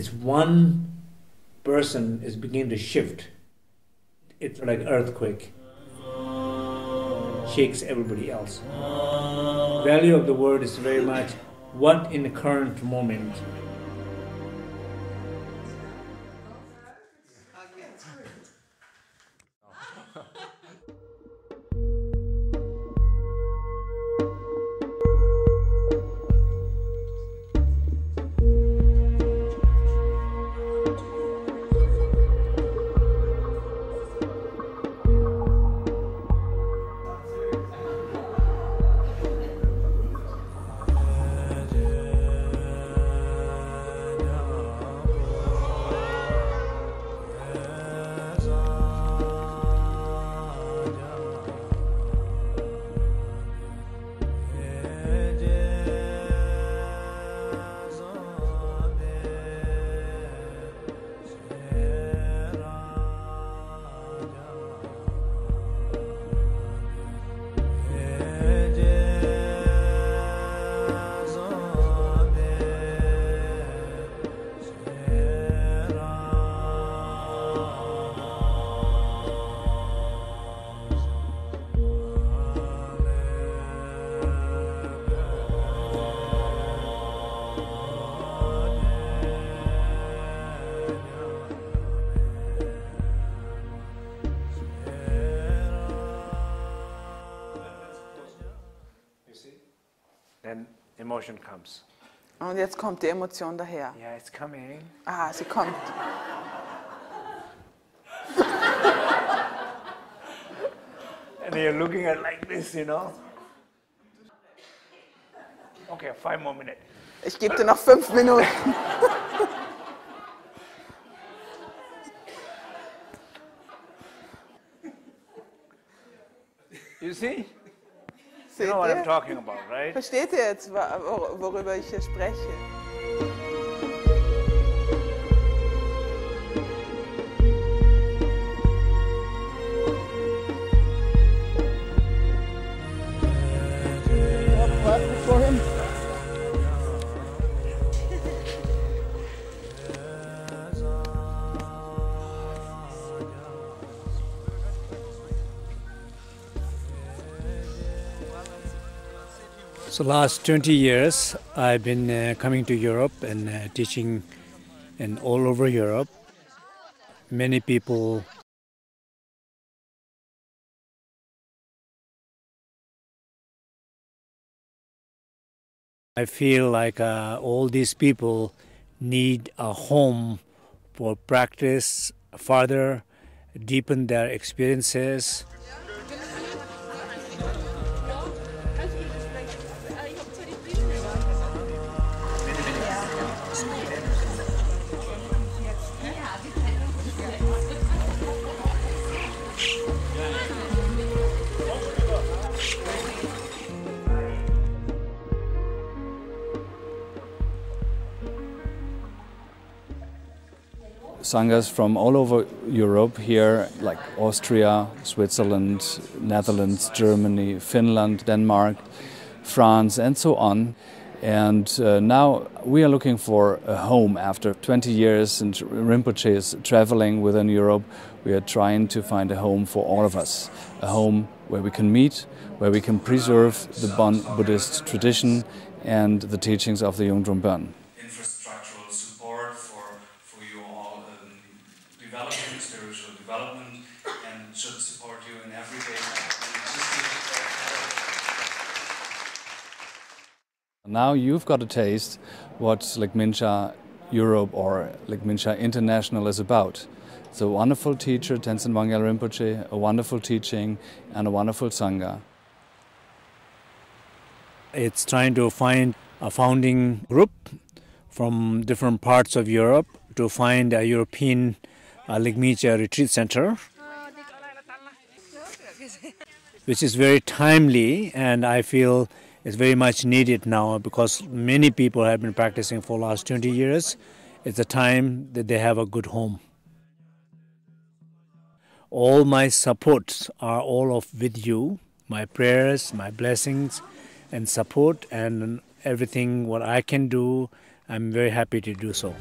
it's one person is beginning to shift. It's like earthquake. Shakes everybody else. Value of the word is very much what in the current moment. Then emotion comes. Und jetzt kommt die Emotion daher. Yeah, it's coming. Ah, sie kommt. And you're looking at it like this, you know. Okay, 5 more minutes. Ich gebe dir noch 5 Minuten. You see? Seht You know what I'm ihr? talking about, right? Versteht ihr jetzt, worüber ich hier spreche? So last 20 years, I've been coming to Europe and teaching and all over Europe. Many people I feel like all these people need a home for practice further, deepen their experiences. Sanghas from all over Europe here, like Austria, Switzerland, Netherlands, Germany, Finland, Denmark, France, and so on. And now we are looking for a home after 20 years and Rinpoche is traveling within Europe. We are trying to find a home for all of us, a home where we can meet, where we can preserve the Bon Buddhist tradition and the teachings of the Yungdrung Bon. Infrastructural support for you all development, spiritual development, and should support you in everyday Now you've got a taste what Ligmincha Europe or Ligmincha International is about. It's a wonderful teacher, Tenzin Wangyal Rinpoche, a wonderful teaching and a wonderful Sangha. It's trying to find a founding group from different parts of Europe to find a European Ligmincha retreat center, which is very timely, and I feel it's very much needed now because many people have been practicing for the last 20 years. It's a time that they have a good home. All my supports are all of with you, my prayers, my blessings and support and everything what I can do, I'm very happy to do so.